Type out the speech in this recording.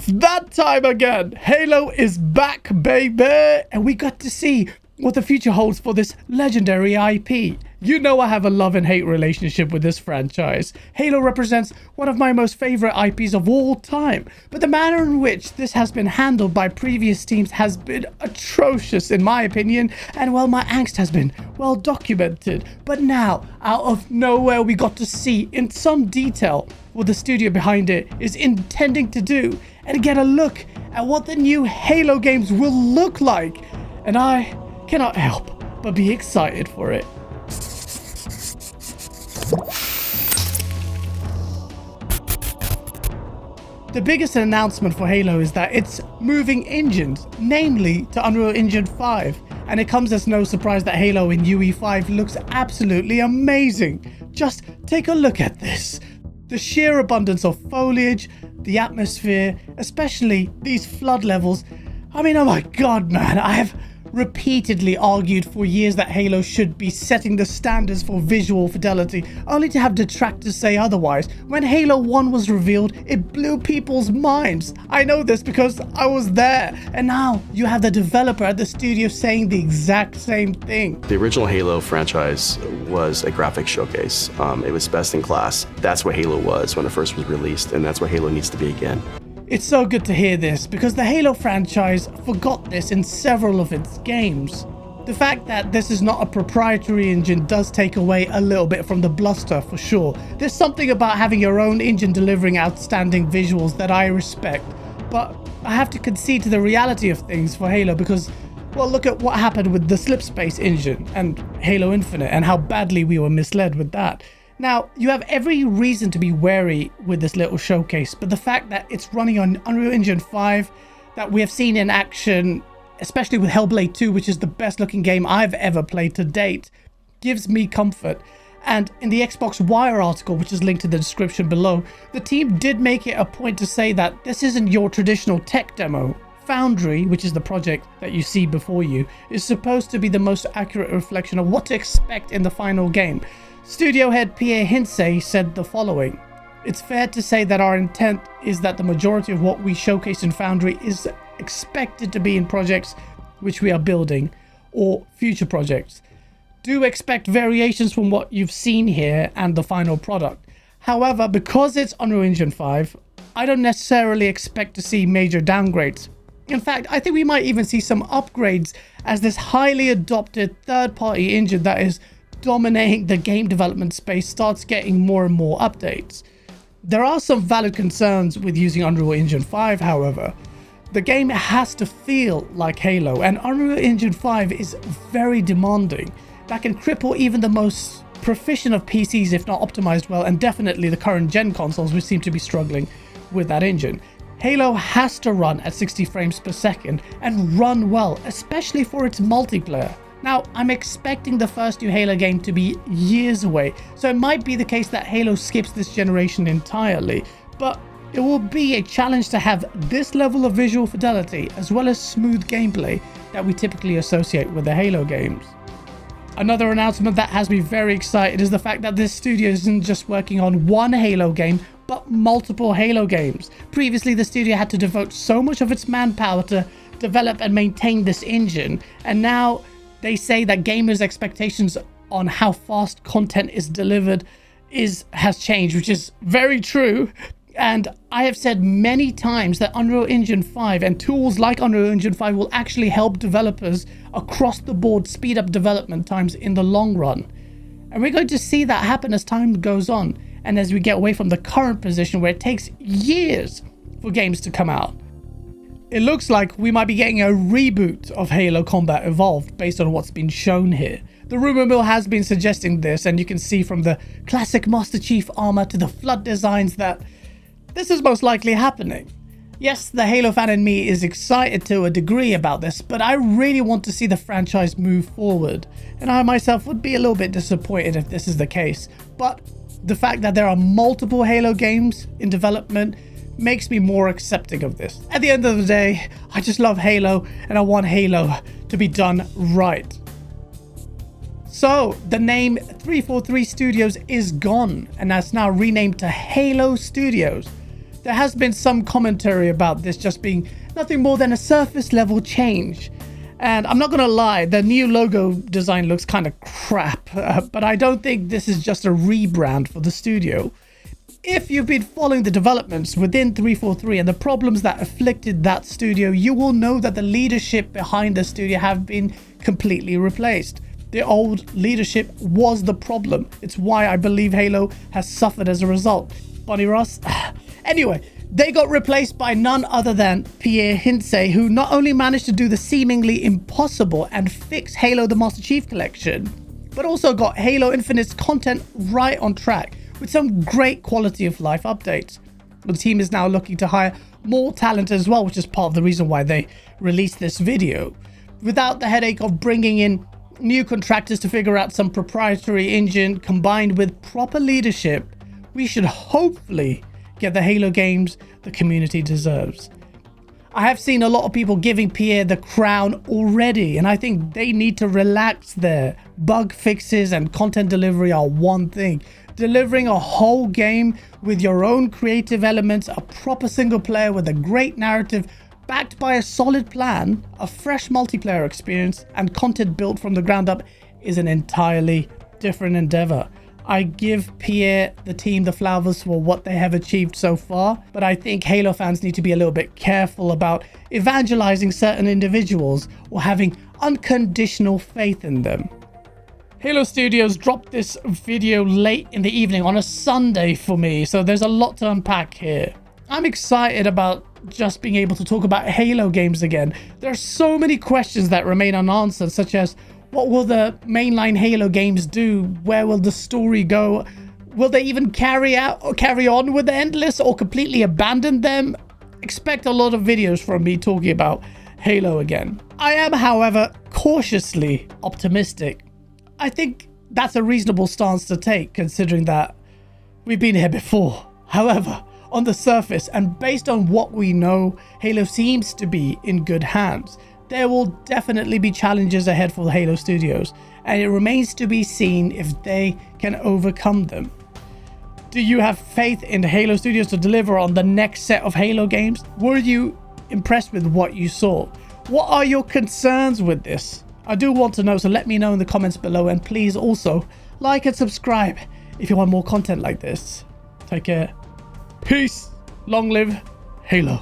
It's that time again. Halo is back, baby. And we got to see what the future holds for this legendary IP. You know I have a love and hate relationship with this franchise. Halo represents one of my most favorite IPs of all time. But the manner in which this has been handled by previous teams has been atrocious in my opinion. And well, my angst has been well documented. But now, out of nowhere, we got to see in some detail what the studio behind it is intending to do. And get a look at what the new Halo games will look like. And I cannot help but be excited for it. The biggest announcement for Halo is that it's moving engines, namely to Unreal Engine 5, and it comes as no surprise that Halo in UE5 looks absolutely amazing. Just take a look at this. The sheer abundance of foliage, the atmosphere, especially these flood levels. I mean, oh my god, man, I have repeatedly argued for years that Halo should be setting the standards for visual fidelity, only to have detractors say otherwise. When Halo 1 was revealed, it blew people's minds. I know this because I was there. And now you have the developer at the studio saying the exact same thing. The original Halo franchise was a graphics showcase. It was best in class. That's what Halo was when it first was released, and that's what Halo needs to be again. It's so good to hear this, because the Halo franchise forgot this in several of its games. The fact that this is not a proprietary engine does take away a little bit from the bluster for sure. There's something about having your own engine delivering outstanding visuals that I respect, but I have to concede to the reality of things for Halo because, well, look at what happened with the Slipspace Engine and Halo Infinite and how badly we were misled with that. Now, you have every reason to be wary with this little showcase, but the fact that it's running on Unreal Engine 5, that we have seen in action, especially with Hellblade 2, which is the best looking game I've ever played to date, gives me comfort. And in the Xbox Wire article, which is linked in the description below, the team did make it a point to say that this isn't your traditional tech demo. Foundry, which is the project that you see before you, is supposed to be the most accurate reflection of what to expect in the final game. Studio head Pierre Hinsey said the following: "It's fair to say that our intent is that the majority of what we showcase in Foundry is expected to be in projects which we are building or future projects. Do expect variations from what you've seen here and the final product. However, because it's Unreal Engine 5, I don't necessarily expect to see major downgrades. In fact, I think we might even see some upgrades as this highly adopted third-party engine that is dominating the game development space starts getting more and more updates. There are some valid concerns with using Unreal Engine 5, however. The game has to feel like Halo, and Unreal Engine 5 is very demanding. That can cripple even the most proficient of PCs if not optimized well, and definitely the current gen consoles, which seem to be struggling with that engine. Halo has to run at 60 frames per second and run well, especially for its multiplayer. Now, I'm expecting the first new Halo game to be years away, so it might be the case that Halo skips this generation entirely, but it will be a challenge to have this level of visual fidelity as well as smooth gameplay that we typically associate with the Halo games. Another announcement that has me very excited is the fact that this studio isn't just working on one Halo game, but multiple Halo games. Previously, the studio had to devote so much of its manpower to develop and maintain this engine, and now they say that gamers' expectations on how fast content is delivered has changed, which is very true. And I have said many times that Unreal Engine 5 and tools like Unreal Engine 5 will actually help developers across the board speed up development times in the long run. And we're going to see that happen as time goes on, and as we get away from the current position where it takes years for games to come out. It looks like we might be getting a reboot of Halo Combat Evolved based on what's been shown here. The rumor mill has been suggesting this, and you can see from the classic Master Chief armor to the flood designs that this is most likely happening. Yes, the Halo fan in me is excited to a degree about this, but I really want to see the franchise move forward, and I myself would be a little bit disappointed if this is the case. But the fact that there are multiple Halo games in development makes me more accepting of this. At the end of the day, I just love Halo, and I want Halo to be done right. So, the name 343 Studios is gone, and that's now renamed to Halo Studios. There has been some commentary about this just being nothing more than a surface level change. And I'm not going to lie, the new logo design looks kind of crap, but I don't think this is just a rebrand for the studio. If you've been following the developments within 343 and the problems that afflicted that studio, you will know that the leadership behind the studio have been completely replaced. The old leadership was the problem. It's why I believe Halo has suffered as a result. Bonnie Ross? Anyway, they got replaced by none other than Pierre Hintze, who not only managed to do the seemingly impossible and fix Halo the Master Chief Collection, but also got Halo Infinite's content right on track with some great quality of life updates. The team is now looking to hire more talent as well, which is part of the reason why they released this video. Without the headache of bringing in new contractors to figure out some proprietary engine, combined with proper leadership, we should hopefully get the Halo games the community deserves. I have seen a lot of people giving Pierre the crown already, and I think they need to relax there. Bug fixes and content delivery are one thing. Delivering a whole game with your own creative elements, a proper single player with a great narrative, backed by a solid plan, a fresh multiplayer experience, and content built from the ground up is an entirely different endeavor. I give Pierre, the team, the flowers for what they have achieved so far, but I think Halo fans need to be a little bit careful about evangelizing certain individuals or having unconditional faith in them. Halo Studios dropped this video late in the evening on a Sunday for me, so there's a lot to unpack here. I'm excited about just being able to talk about Halo games again. There are so many questions that remain unanswered, such as what will the mainline Halo games do? Where will the story go? Will they even carry on with the Endless or completely abandon them? Expect a lot of videos from me talking about Halo again. I am, however, cautiously optimistic. I think that's a reasonable stance to take, considering that we've been here before. However, on the surface and based on what we know, Halo seems to be in good hands. There will definitely be challenges ahead for the Halo Studios, and it remains to be seen if they can overcome them. Do you have faith in the Halo Studios to deliver on the next set of Halo games? Were you impressed with what you saw? What are your concerns with this? I do want to know, so let me know in the comments below, and please also like and subscribe if you want more content like this. Take care. Peace. Long live Halo.